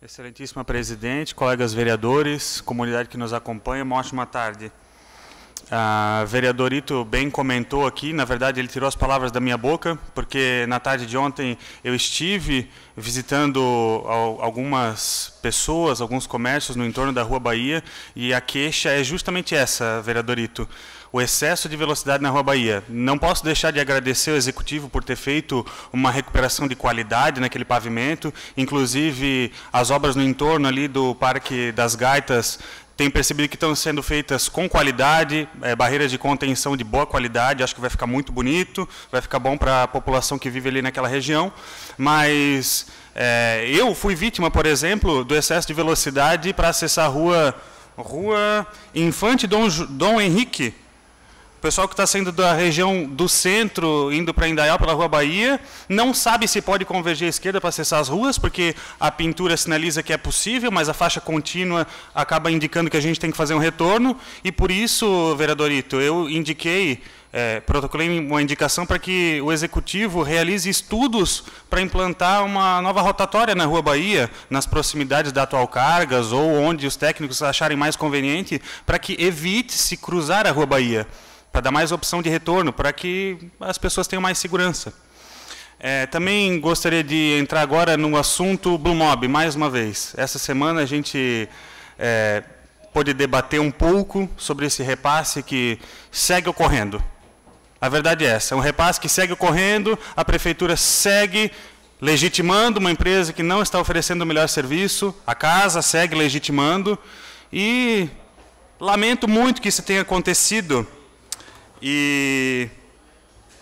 Excelentíssima presidente, colegas vereadores, comunidade que nos acompanha, uma ótima tarde. O vereador Ito bem comentou aqui, na verdade ele tirou as palavras da minha boca, porque na tarde de ontem eu estive visitando algumas pessoas, alguns comércios no entorno da Rua Bahia, e a queixa é justamente essa, vereador Ito, o excesso de velocidade na Rua Bahia. Não posso deixar de agradecer ao Executivo por ter feito uma recuperação de qualidade naquele pavimento, inclusive as obras no entorno ali do Parque das Gaitas, tenho percebido que estão sendo feitas com qualidade, barreiras de contenção de boa qualidade, acho que vai ficar muito bonito, vai ficar bom para a população que vive ali naquela região, mas eu fui vítima, por exemplo, do excesso de velocidade para acessar a Rua Infante Dom Henrique. O pessoal que está saindo da região do centro, indo para Indaial, pela Rua Bahia, não sabe se pode convergir à esquerda para acessar as ruas, porque a pintura sinaliza que é possível, mas a faixa contínua acaba indicando que a gente tem que fazer um retorno, e por isso, vereador Ito, eu indiquei, protocolei uma indicação para que o Executivo realize estudos para implantar uma nova rotatória na Rua Bahia, nas proximidades da atual Cargas, ou onde os técnicos acharem mais conveniente, para que evite-se cruzar a Rua Bahia, para dar mais opção de retorno, para que as pessoas tenham mais segurança. Também gostaria de entrar agora no assunto Blue Mob, mais uma vez. Essa semana a gente pôde debater um pouco sobre esse repasse que segue ocorrendo. A verdade é essa, é um repasse que segue ocorrendo, a Prefeitura segue legitimando uma empresa que não está oferecendo o melhor serviço, a casa segue legitimando, e lamento muito que isso tenha acontecido. E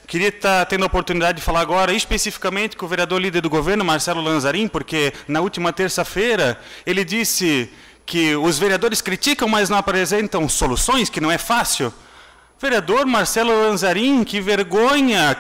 queria estar tendo a oportunidade de falar agora especificamente com o vereador líder do governo, Marcelo Lanzarin, porque na última terça-feira ele disse que os vereadores criticam, mas não apresentam soluções, que não é fácil. Vereador Marcelo Lanzarin, que vergonha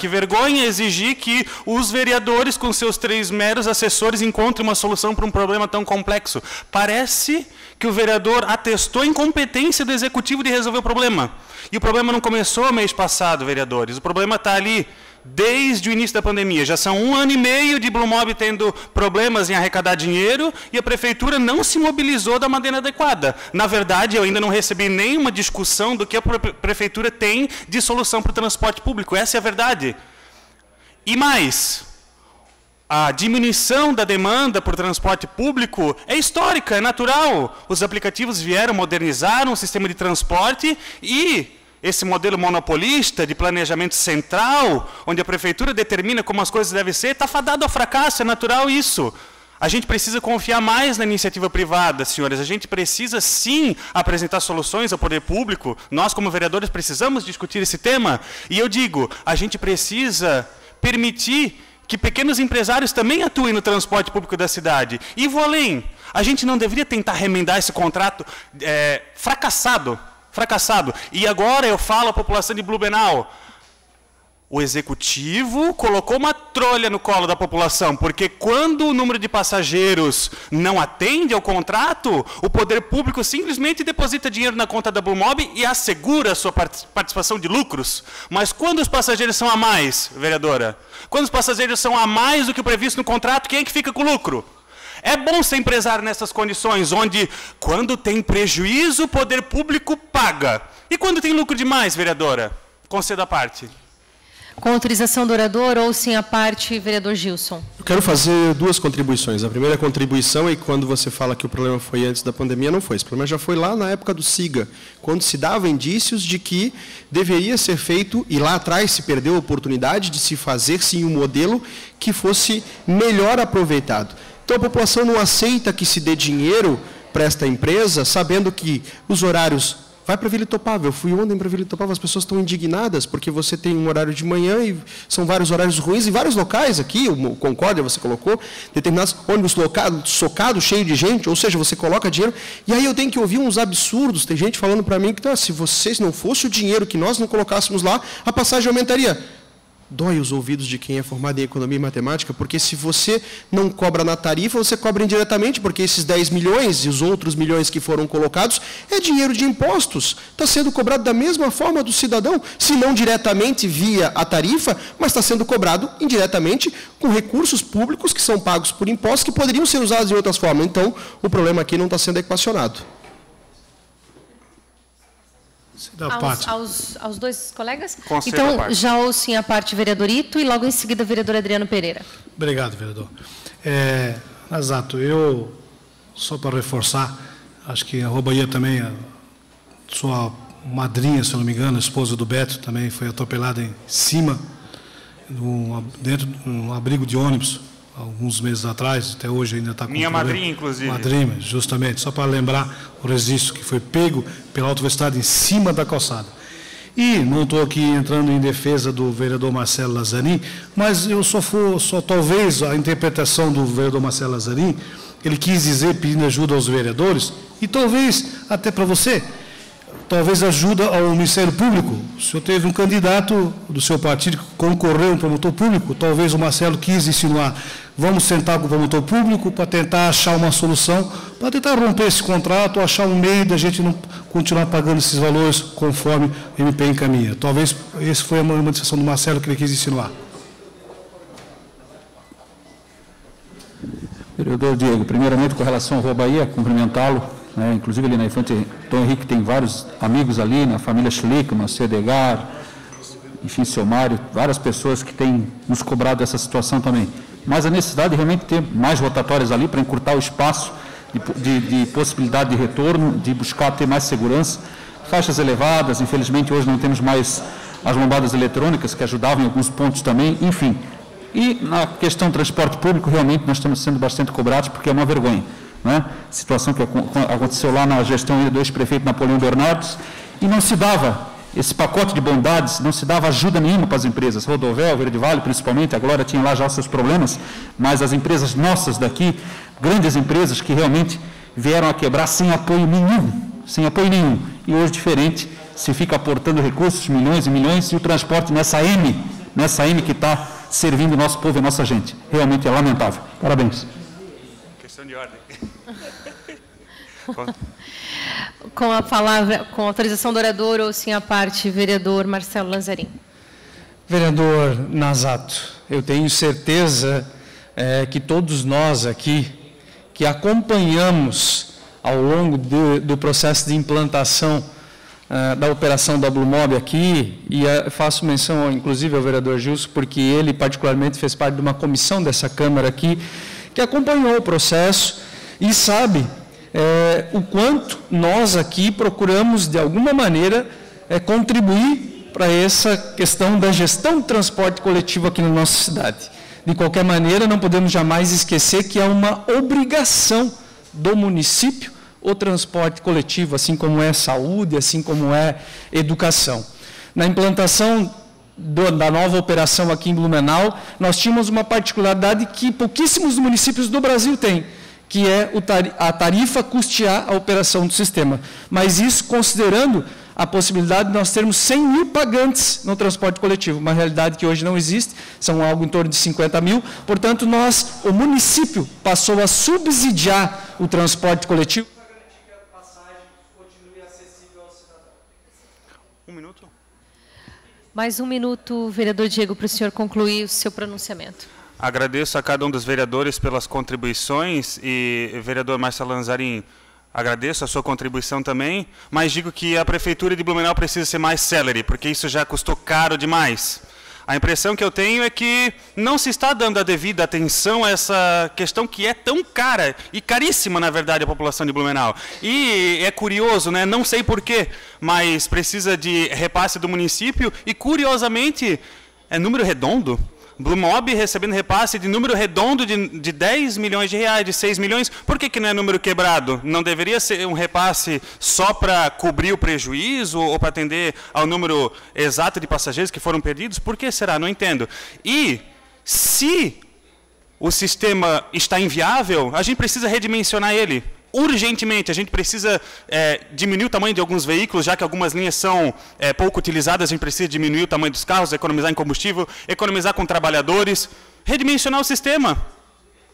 exigir que os vereadores, com seus 3 meros assessores, encontrem uma solução para um problema tão complexo. Parece que o vereador atestou a incompetência do Executivo de resolver o problema. E o problema não começou mês passado, vereadores. O problema está ali desde o início da pandemia. Já são 1 ano e meio de Blue Mob tendo problemas em arrecadar dinheiro e a Prefeitura não se mobilizou da maneira adequada. Na verdade, eu ainda não recebi nenhuma discussão do que a Prefeitura tem de solução para o transporte público. Essa é a verdade. E mais, a diminuição da demanda por transporte público é histórica, é natural. Os aplicativos vieram, modernizaram o sistema de transporte e esse modelo monopolista de planejamento central, onde a Prefeitura determina como as coisas devem ser, está fadado ao fracasso, é natural isso. A gente precisa confiar mais na iniciativa privada, senhores. A gente precisa, sim, apresentar soluções ao poder público. Nós, como vereadores, precisamos discutir esse tema. E eu digo, a gente precisa permitir que pequenos empresários também atuem no transporte público da cidade. E vou além. A gente não deveria tentar remendar esse contrato fracassado. E agora eu falo à população de Blumenau. O Executivo colocou uma trolha no colo da população, porque quando o número de passageiros não atende ao contrato, o poder público simplesmente deposita dinheiro na conta da Blue Mob e assegura a sua participação de lucros. Mas quando os passageiros são a mais, vereadora, quando os passageiros são a mais do que o previsto no contrato, quem é que fica com o lucro? É bom ser empresário nessas condições, onde, quando tem prejuízo, o poder público paga. E quando tem lucro demais, vereadora? Conceda a parte. Com autorização do orador, ou sim a parte, vereador Gilson. Eu quero fazer 2 contribuições. A primeira contribuição é que quando você fala que o problema foi antes da pandemia, não foi. Esse problema já foi lá na época do SIGA, quando se dava indícios de que deveria ser feito, e lá atrás se perdeu a oportunidade de se fazer, sim, um modelo que fosse melhor aproveitado. Então, a população não aceita que se dê dinheiro para esta empresa, sabendo que os horários... Vai para Vila Itopava. Eu fui ontem para Vila Itopava, as pessoas estão indignadas, porque você tem um horário de manhã e são vários horários ruins, e vários locais aqui, o Concórdia você colocou, determinados ônibus socados, cheio de gente, ou seja, você coloca dinheiro, e aí eu tenho que ouvir uns absurdos, tem gente falando para mim que se vocês não fosse o dinheiro que nós não colocássemos lá, a passagem aumentaria. dói os ouvidos de quem é formado em economia e matemática, porque se você não cobra na tarifa, você cobra indiretamente, porque esses 10 milhões e os outros milhões que foram colocados é dinheiro de impostos. Está sendo cobrado da mesma forma do cidadão, se não diretamente via a tarifa, mas está sendo cobrado indiretamente com recursos públicos que são pagos por impostos que poderiam ser usados de outras formas. Então, o problema aqui não está sendo equacionado. Aos dois colegas? Então, já ouço a parte vereador Ito e logo em seguida vereador Adriano Pereira. Obrigado, vereador. Exato, eu, só para reforçar, acho que a Robaia também, a sua madrinha, se eu não me engano, a esposa do Beto, também foi atropelada em cima, dentro de um abrigo de ônibus, alguns meses atrás, até hoje ainda está com minha madrinha, inclusive. Madrinha, justamente, só para lembrar o registro que foi pego pela autoestrada em cima da calçada. E não estou aqui entrando em defesa do vereador Marcelo Lazzarin, mas eu só talvez a interpretação do vereador Marcelo Lazzarin, ele quis dizer pedindo ajuda aos vereadores, e talvez até para você, talvez ajuda ao Ministério Público. O senhor teve um candidato do seu partido que concorreu um promotor público, talvez o Marcelo quis insinuar, vamos sentar com o promotor público para tentar achar uma solução, para tentar romper esse contrato, achar um meio da gente não continuar pagando esses valores conforme o MP encaminha. Talvez essa foi a manifestação do Marcelo que ele quis insinuar. Vereador Diego, primeiramente com relação ao Robaia, cumprimentá-lo. Inclusive ali na Infante Dom Henrique tem vários amigos ali, na família Schlickman, Cedegar, enfim, seu Mário, várias pessoas que têm nos cobrado essa situação também. Mas a necessidade de realmente ter mais rotatórias ali para encurtar o espaço de possibilidade de retorno, de buscar ter mais segurança. Faixas elevadas, infelizmente hoje não temos mais as lombadas eletrônicas que ajudavam em alguns pontos também, enfim. E na questão do transporte público, realmente nós estamos sendo bastante cobrados porque é uma vergonha. Situação que aconteceu lá na gestão do ex-prefeito Napoleão Bernardes, e não se dava esse pacote de bondades, não se dava ajuda nenhuma para as empresas, Rodovel, Verde Vale principalmente, a Glória tinha lá já os seus problemas, mas as empresas nossas daqui, grandes empresas que realmente vieram a quebrar sem apoio nenhum, e hoje diferente, se fica aportando recursos, milhões e milhões, e o transporte nessa M que está servindo o nosso povo e a nossa gente, realmente é lamentável. Parabéns. Questão de ordem. Com a palavra, com a autorização do orador, ou sim a parte, vereador Marcelo Lazzarin. Vereador Nazato, eu tenho certeza que todos nós aqui, que acompanhamos ao longo do processo de implantação da operação da Blue Mob aqui, e faço menção, inclusive, ao vereador Gilson, porque ele particularmente fez parte de uma comissão dessa Câmara aqui, que acompanhou o processo e sabe o quanto nós aqui procuramos, de alguma maneira, contribuir para essa questão da gestão do transporte coletivo aqui na nossa cidade. De qualquer maneira, não podemos jamais esquecer que é uma obrigação do município o transporte coletivo, assim como é saúde, assim como é educação. Na implantação da nova operação aqui em Blumenau, nós tínhamos uma particularidade que pouquíssimos municípios do Brasil têm, que é a tarifa custear a operação do sistema. Mas isso considerando a possibilidade de nós termos 100 mil pagantes no transporte coletivo, uma realidade que hoje não existe, são algo em torno de 50 mil. Portanto, o município passou a subsidiar o transporte coletivo para garantir que a passagem continue acessível ao cidadão. Um minuto. Mais um minuto, vereador Diego, para o senhor concluir o seu pronunciamento. Agradeço a cada um dos vereadores pelas contribuições e, vereador Marcelo Lazzarin, agradeço a sua contribuição também, mas digo que a Prefeitura de Blumenau precisa ser mais célere, porque isso já custou caro demais. A impressão que eu tenho é que não se está dando a devida atenção a essa questão que é tão cara e caríssima, na verdade, à população de Blumenau. E é curioso, né? Não sei porquê, mas precisa de repasse do município e, curiosamente, é número redondo. Blue Mob recebendo repasse de número redondo de 10 milhões de reais, de 6 milhões. Por que não é número quebrado? Não deveria ser um repasse só para cobrir o prejuízo ou para atender ao número exato de passageiros que foram perdidos? Por que será? Não entendo. E se o sistema está inviável, a gente precisa redimensionar ele. urgentemente, a gente precisa diminuir o tamanho de alguns veículos, já que algumas linhas são pouco utilizadas, a gente precisa diminuir o tamanho dos carros, economizar em combustível, economizar com trabalhadores, redimensionar o sistema.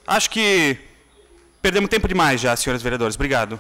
Acho que perdemos tempo demais já, senhores vereadores. Obrigado.